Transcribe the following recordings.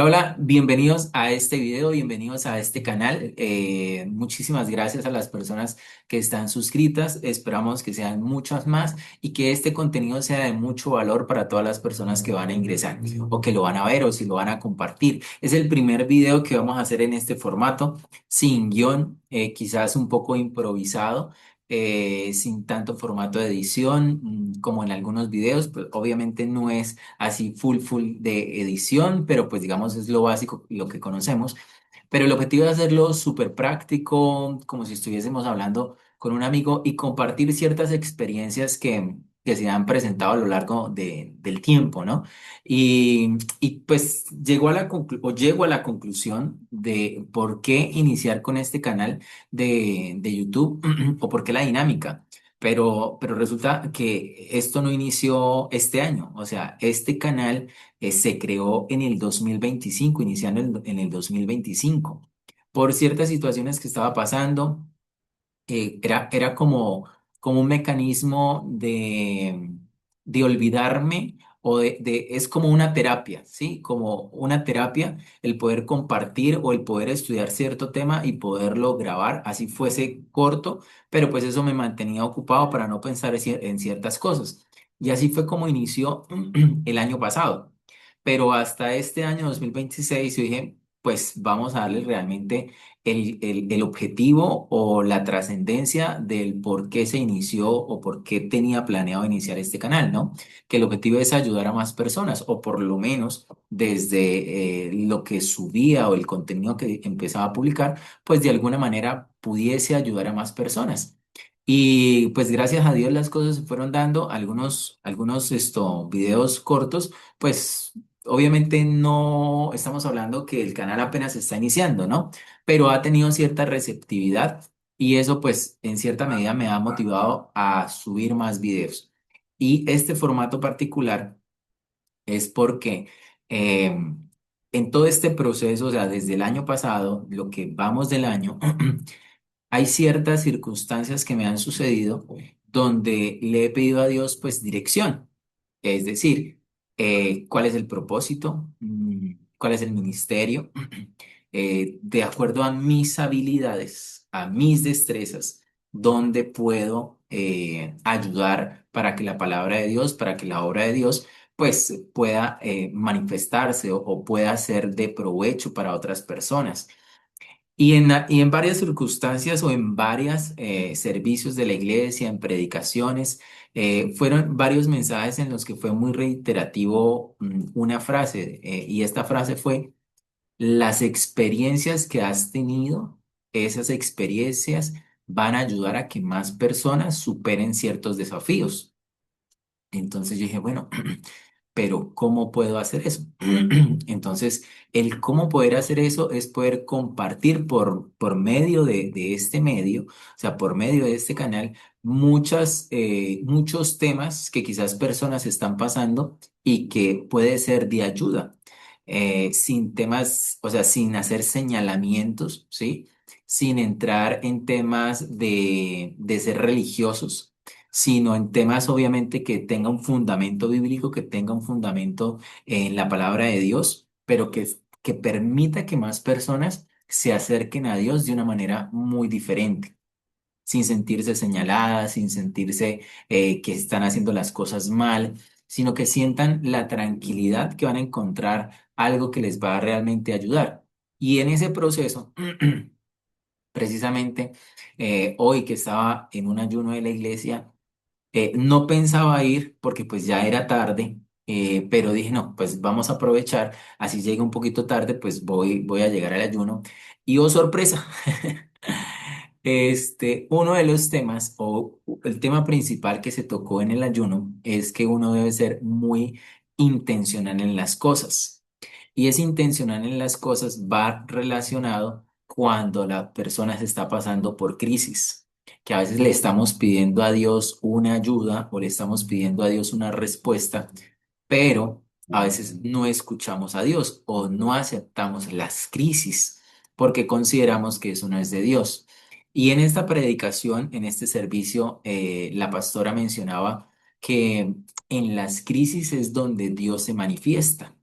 Hola, bienvenidos a este video, bienvenidos a este canal. Muchísimas gracias a las personas que están suscritas. Esperamos que sean muchas más y que este contenido sea de mucho valor para todas las personas que van a ingresar o que lo van a ver o si lo van a compartir. Es el primer video que vamos a hacer en este formato, sin guión, quizás un poco improvisado. Sin tanto formato de edición como en algunos videos, pues obviamente no es así full de edición, pero pues digamos es lo básico, lo que conocemos. Pero el objetivo es hacerlo súper práctico, como si estuviésemos hablando con un amigo y compartir ciertas experiencias que se han presentado a lo largo del tiempo, ¿no? Y pues llego a la conclusión de por qué iniciar con este canal de YouTube o por qué la dinámica. Pero resulta que esto no inició este año, o sea, este canal se creó en el 2025, iniciando en el 2025, por ciertas situaciones que estaba pasando. Era como un mecanismo de olvidarme es como una terapia, ¿sí? Como una terapia el poder compartir o el poder estudiar cierto tema y poderlo grabar, así fuese corto, pero pues eso me mantenía ocupado para no pensar en ciertas cosas. Y así fue como inició el año pasado. Pero hasta este año 2026 yo dije, pues vamos a darle realmente el objetivo o la trascendencia del por qué se inició o por qué tenía planeado iniciar este canal, ¿no? Que el objetivo es ayudar a más personas o por lo menos desde lo que subía o el contenido que empezaba a publicar, pues de alguna manera pudiese ayudar a más personas. Y pues gracias a Dios las cosas se fueron dando, algunos videos cortos, pues obviamente no estamos hablando que el canal apenas está iniciando, ¿no? Pero ha tenido cierta receptividad y eso pues en cierta medida me ha motivado a subir más videos. Y este formato particular es porque eh, en todo este proceso, o sea, desde el año pasado, lo que vamos del año, hay ciertas circunstancias que me han sucedido donde le he pedido a Dios pues dirección. Es decir, cuál es el propósito, cuál es el ministerio, de acuerdo a mis habilidades, a mis destrezas, donde puedo ayudar para que la palabra de Dios, para que la obra de Dios, pues pueda manifestarse o pueda ser de provecho para otras personas. Y en varias circunstancias o en varios servicios de la iglesia, en predicaciones, fueron varios mensajes en los que fue muy reiterativo una frase, y esta frase fue, las experiencias que has tenido, esas experiencias van a ayudar a que más personas superen ciertos desafíos. Entonces yo dije, bueno, pero ¿cómo puedo hacer eso? Entonces, el cómo poder hacer eso es poder compartir por medio de este medio, o sea, por medio de este canal, muchos temas que quizás personas están pasando y que puede ser de ayuda, sin temas, o sea, sin hacer señalamientos, ¿sí? Sin entrar en temas de ser religiosos, sino en temas obviamente que tenga un fundamento bíblico, que tenga un fundamento en la palabra de Dios, pero que permita que más personas se acerquen a Dios de una manera muy diferente, sin sentirse señaladas, sin sentirse que están haciendo las cosas mal, sino que sientan la tranquilidad que van a encontrar algo que les va a realmente ayudar. Y en ese proceso, precisamente, hoy que estaba en un ayuno de la iglesia, no pensaba ir porque pues ya era tarde, pero dije, no, pues vamos a aprovechar, así llegue un poquito tarde, pues voy a llegar al ayuno. Y oh sorpresa, uno de los temas o el tema principal que se tocó en el ayuno es que uno debe ser muy intencional en las cosas. Y ese intencional en las cosas va relacionado cuando la persona se está pasando por crisis, que a veces le estamos pidiendo a Dios una ayuda o le estamos pidiendo a Dios una respuesta, pero a veces no escuchamos a Dios o no aceptamos las crisis porque consideramos que eso no es de Dios. Y en esta predicación, en este servicio, la pastora mencionaba que en las crisis es donde Dios se manifiesta.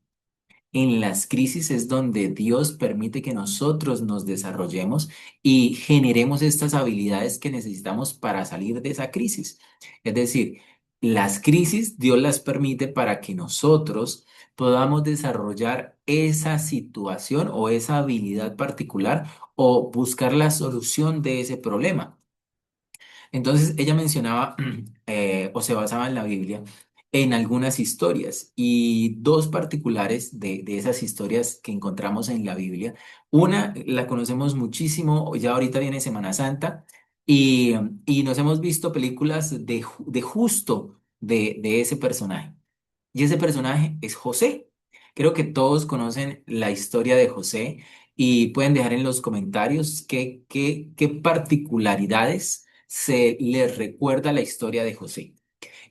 En las crisis es donde Dios permite que nosotros nos desarrollemos y generemos estas habilidades que necesitamos para salir de esa crisis. Es decir, las crisis Dios las permite para que nosotros podamos desarrollar esa situación o esa habilidad particular o buscar la solución de ese problema. Entonces ella mencionaba o se basaba en la Biblia en algunas historias y dos particulares de esas historias que encontramos en la Biblia. Una la conocemos muchísimo, ya ahorita viene Semana Santa y nos hemos visto películas de justo de ese personaje. Y ese personaje es José. Creo que todos conocen la historia de José y pueden dejar en los comentarios qué particularidades se les recuerda la historia de José.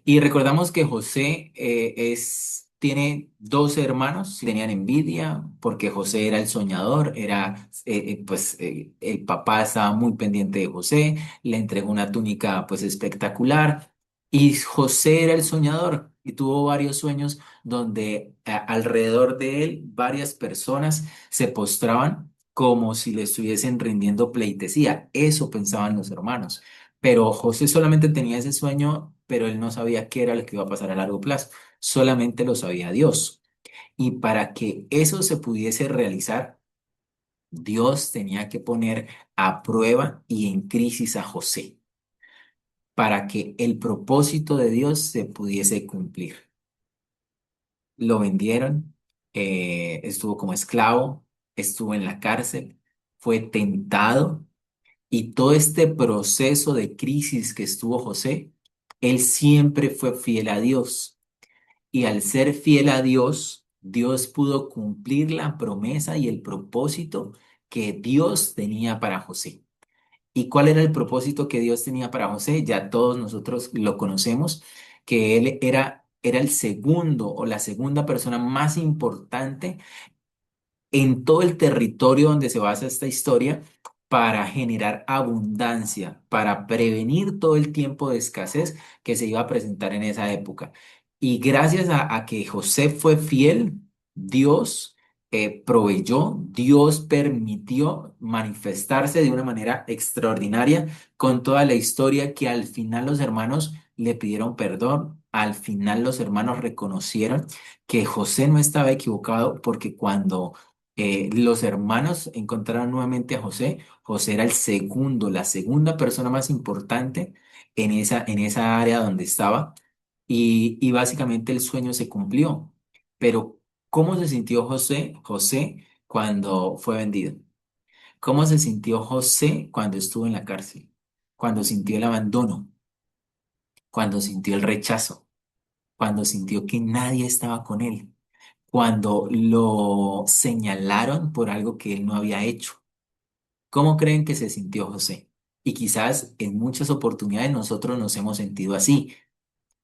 Y recordamos que José tiene dos hermanos, tenían envidia porque José era el soñador, el papá estaba muy pendiente de José, le entregó una túnica pues espectacular y José era el soñador y tuvo varios sueños donde alrededor de él varias personas se postraban como si le estuviesen rindiendo pleitesía. Eso pensaban los hermanos. Pero José solamente tenía ese sueño, pero él no sabía qué era lo que iba a pasar a largo plazo. Solamente lo sabía Dios. Y para que eso se pudiese realizar, Dios tenía que poner a prueba y en crisis a José para que el propósito de Dios se pudiese cumplir. Lo vendieron, estuvo como esclavo, estuvo en la cárcel, fue tentado. Y todo este proceso de crisis que estuvo José, él siempre fue fiel a Dios. Y al ser fiel a Dios, Dios pudo cumplir la promesa y el propósito que Dios tenía para José. ¿Y cuál era el propósito que Dios tenía para José? Ya todos nosotros lo conocemos, que él era el segundo o la segunda persona más importante en todo el territorio donde se basa esta historia para generar abundancia, para prevenir todo el tiempo de escasez que se iba a presentar en esa época. Y gracias a que José fue fiel, Dios proveyó, Dios permitió manifestarse de una manera extraordinaria con toda la historia que al final los hermanos le pidieron perdón, al final los hermanos reconocieron que José no estaba equivocado porque cuando los hermanos encontraron nuevamente a José. José era el segundo, la segunda persona más importante en esa área donde estaba y básicamente el sueño se cumplió. Pero, ¿cómo se sintió José cuando fue vendido? ¿Cómo se sintió José cuando estuvo en la cárcel? Cuando sintió el abandono, cuando sintió el rechazo, cuando sintió que nadie estaba con él, cuando lo señalaron por algo que él no había hecho. ¿Cómo creen que se sintió José? Y quizás en muchas oportunidades nosotros nos hemos sentido así.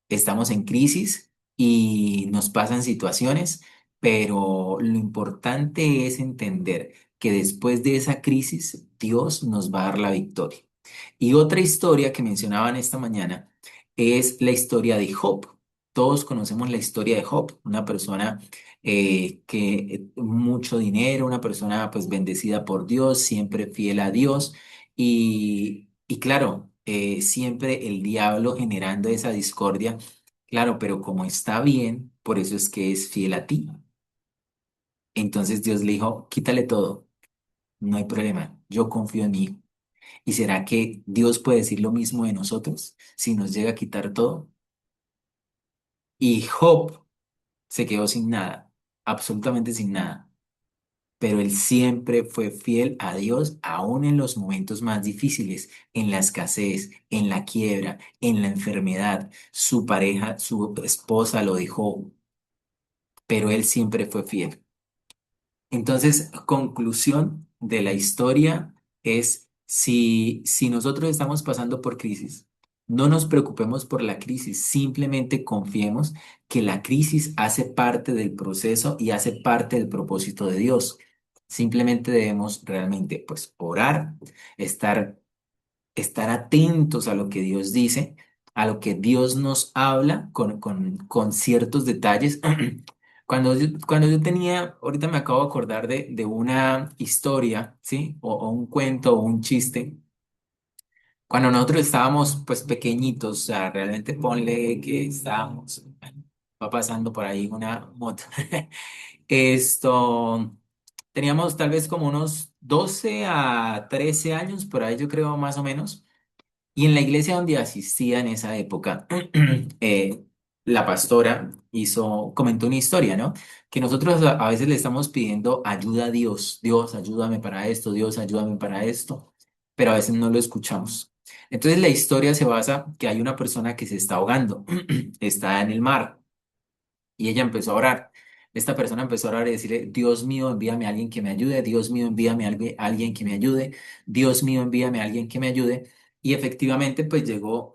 Estamos en crisis y nos pasan situaciones, pero lo importante es entender que después de esa crisis Dios nos va a dar la victoria. Y otra historia que mencionaban esta mañana es la historia de Job. Todos conocemos la historia de Job, una persona mucho dinero, una persona pues bendecida por Dios, siempre fiel a Dios y claro, siempre el diablo generando esa discordia. Claro, pero como está bien, por eso es que es fiel a ti. Entonces Dios le dijo, quítale todo, no hay problema, yo confío en mí. ¿Y será que Dios puede decir lo mismo de nosotros si nos llega a quitar todo? Y Job se quedó sin nada, absolutamente sin nada, pero él siempre fue fiel a Dios, aún en los momentos más difíciles, en la escasez, en la quiebra, en la enfermedad. Su pareja, su esposa lo dejó, pero él siempre fue fiel. Entonces, conclusión de la historia es, si nosotros estamos pasando por crisis, no nos preocupemos por la crisis, simplemente confiemos que la crisis hace parte del proceso y hace parte del propósito de Dios. Simplemente debemos realmente, pues, orar, estar estar atentos a lo que Dios dice, a lo que Dios nos habla con ciertos detalles, Cuando yo tenía, ahorita me acabo de acordar de una historia, ¿sí? O un cuento o un chiste. Cuando nosotros estábamos pues pequeñitos, o sea, realmente ponle que estábamos, bueno, va pasando por ahí una moto. Esto, teníamos tal vez como unos 12 a 13 años, por ahí yo creo más o menos. Y en la iglesia donde asistía en esa época, eh, la pastora comentó una historia, ¿no? Que nosotros a veces le estamos pidiendo ayuda a Dios. Dios, ayúdame para esto, Dios, ayúdame para esto, pero a veces no lo escuchamos. Entonces la historia se basa que hay una persona que se está ahogando, está en el mar. Y ella empezó a orar. Esta persona empezó a orar y decirle, Dios mío, envíame a alguien que me ayude, Dios mío, envíame a alguien que me ayude, Dios mío, envíame a alguien que me ayude. Y efectivamente, pues llegó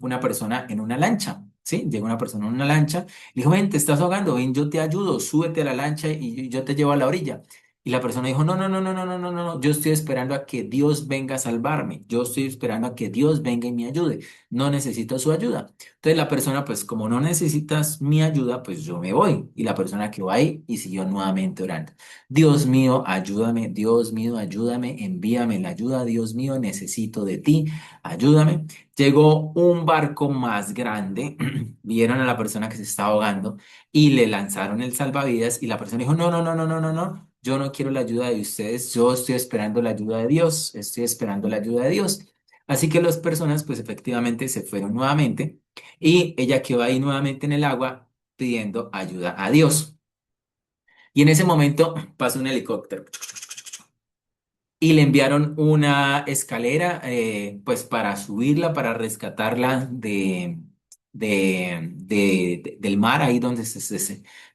una persona en una lancha, ¿sí? Llegó una persona en una lancha, le dijo, ven, te estás ahogando, ven, yo te ayudo, súbete a la lancha y yo te llevo a la orilla. Y la persona dijo, no, no, no, no, no, no, no, no, no, yo estoy esperando a que Dios venga a salvarme, yo estoy esperando a que Dios venga y me ayude, no necesito su ayuda. Entonces la persona, pues como no necesitas mi ayuda, pues yo me voy. Y la persona quedó ahí y siguió nuevamente orando. Dios mío, ayúdame, envíame la ayuda, Dios mío, necesito de ti, ayúdame. Llegó un barco más grande, vieron a la persona que se estaba ahogando y le lanzaron el salvavidas y la persona dijo, no, no, no, no, no, no, no, yo no quiero la ayuda de ustedes, yo estoy esperando la ayuda de Dios, estoy esperando la ayuda de Dios. Así que las personas, pues efectivamente se fueron nuevamente y ella quedó ahí nuevamente en el agua pidiendo ayuda a Dios. Y en ese momento pasó un helicóptero y le enviaron una escalera, pues para subirla, para rescatarla del mar, ahí donde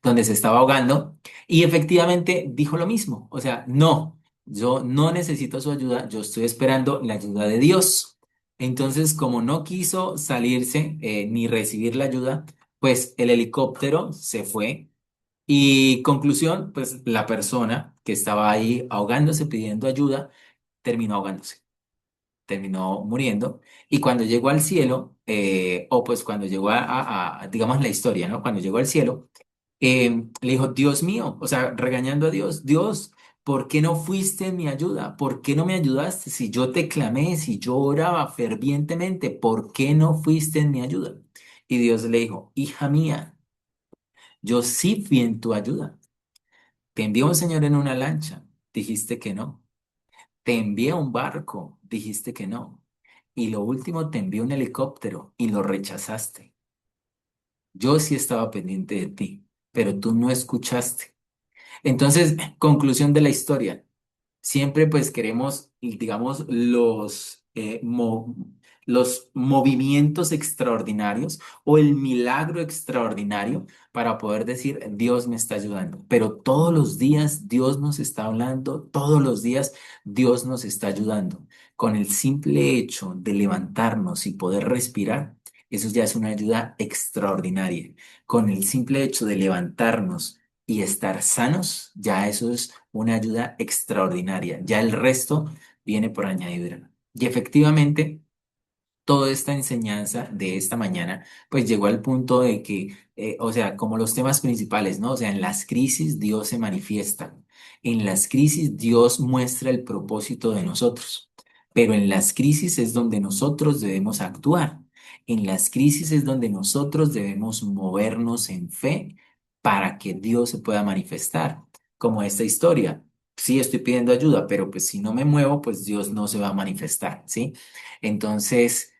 donde se estaba ahogando. Y efectivamente dijo lo mismo, o sea, no, yo no necesito su ayuda, yo estoy esperando la ayuda de Dios. Entonces, como no quiso salirse ni recibir la ayuda, pues el helicóptero se fue y conclusión, pues la persona que estaba ahí ahogándose, pidiendo ayuda, terminó ahogándose, terminó muriendo. Y cuando llegó al cielo, o pues cuando llegó digamos, la historia, ¿no? Cuando llegó al cielo, le dijo, Dios mío, o sea, regañando a Dios, Dios, ¿por qué no fuiste en mi ayuda? ¿Por qué no me ayudaste? Si yo te clamé, si yo oraba fervientemente, ¿por qué no fuiste en mi ayuda? Y Dios le dijo, hija mía, yo sí fui en tu ayuda. Te envió un señor en una lancha, dijiste que no. Te envié un barco, dijiste que no. Y lo último, te envié un helicóptero y lo rechazaste. Yo sí estaba pendiente de ti, pero tú no escuchaste. Entonces, conclusión de la historia. Siempre pues queremos, digamos, los movimientos extraordinarios o el milagro extraordinario para poder decir, Dios me está ayudando. Pero todos los días Dios nos está hablando, todos los días Dios nos está ayudando. Con el simple hecho de levantarnos y poder respirar, eso ya es una ayuda extraordinaria. Con el simple hecho de levantarnos y estar sanos, ya eso es una ayuda extraordinaria. Ya el resto viene por añadidura. Y efectivamente, toda esta enseñanza de esta mañana, pues llegó al punto de que, o sea, como los temas principales, ¿no? O sea, en las crisis Dios se manifiesta. En las crisis Dios muestra el propósito de nosotros. Pero en las crisis es donde nosotros debemos actuar. En las crisis es donde nosotros debemos movernos en fe para que Dios se pueda manifestar. Como esta historia. Sí, estoy pidiendo ayuda, pero pues si no me muevo, pues Dios no se va a manifestar, ¿sí? Entonces,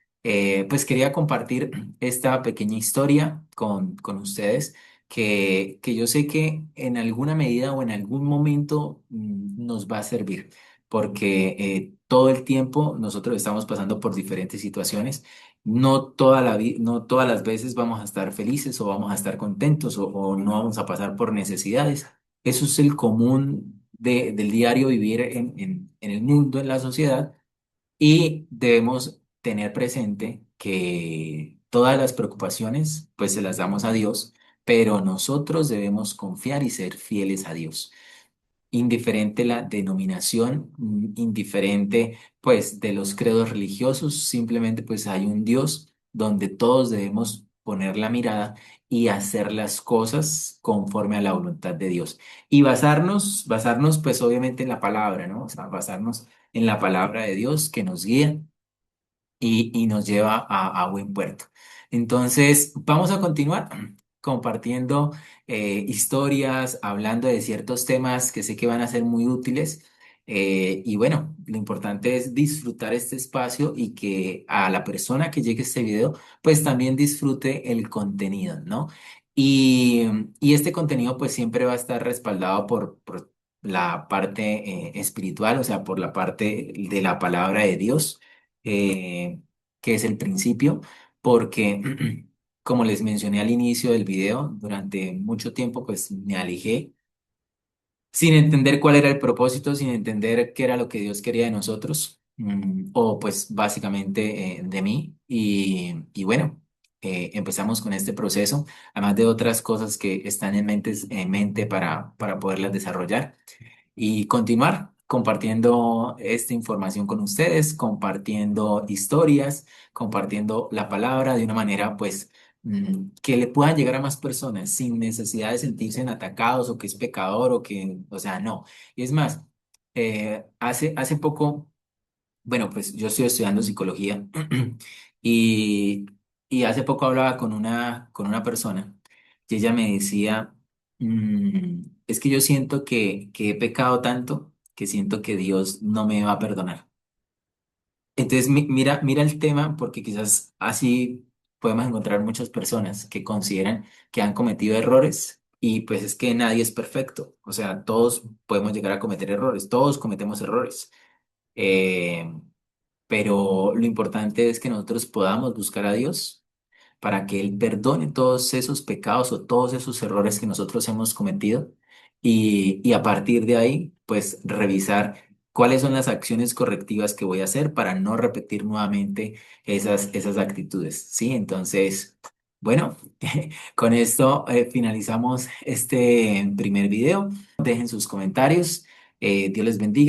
pues quería compartir esta pequeña historia con ustedes, que yo sé que en alguna medida o en algún momento nos va a servir, porque todo el tiempo nosotros estamos pasando por diferentes situaciones. No todas las veces vamos a estar felices o vamos a estar contentos o no vamos a pasar por necesidades. Eso es el común del diario vivir en el mundo, en la sociedad. Y debemos tener presente que todas las preocupaciones, pues se las damos a Dios, pero nosotros debemos confiar y ser fieles a Dios. Indiferente la denominación, indiferente pues de los credos religiosos, simplemente pues hay un Dios donde todos debemos poner la mirada y hacer las cosas conforme a la voluntad de Dios. Y basarnos pues obviamente en la palabra, ¿no? O sea, basarnos en la palabra de Dios que nos guía y nos lleva a buen puerto. Entonces, vamos a continuar compartiendo historias, hablando de ciertos temas que sé que van a ser muy útiles. Y bueno, lo importante es disfrutar este espacio y que a la persona que llegue a este video, pues también disfrute el contenido, ¿no? Y, y este contenido pues siempre va a estar respaldado por la parte espiritual, o sea, por la parte de la palabra de Dios que es el principio, porque como les mencioné al inicio del video, durante mucho tiempo pues me alejé sin entender cuál era el propósito, sin entender qué era lo que Dios quería de nosotros, o pues básicamente de mí. Y bueno, empezamos con este proceso, además de otras cosas que están en mente para poderlas desarrollar y continuar compartiendo esta información con ustedes, compartiendo historias, compartiendo la palabra de una manera, pues, que le puedan llegar a más personas sin necesidad de sentirse atacados o que es pecador o que, o sea, no. Y es más, hace poco bueno, pues yo estoy estudiando psicología y, y hace poco hablaba con una persona y ella me decía, es que yo siento que he pecado tanto que siento que Dios no me va a perdonar. Entonces mira el tema porque quizás así podemos encontrar muchas personas que consideran que han cometido errores y pues es que nadie es perfecto. O sea, todos podemos llegar a cometer errores, todos cometemos errores. Eh, pero lo importante es que nosotros podamos buscar a Dios para que Él perdone todos esos pecados o todos esos errores que nosotros hemos cometido y a partir de ahí, pues revisar cuáles son las acciones correctivas que voy a hacer para no repetir nuevamente esas actitudes, ¿sí? Entonces, bueno, con esto finalizamos este primer video. Dejen sus comentarios. Dios les bendiga.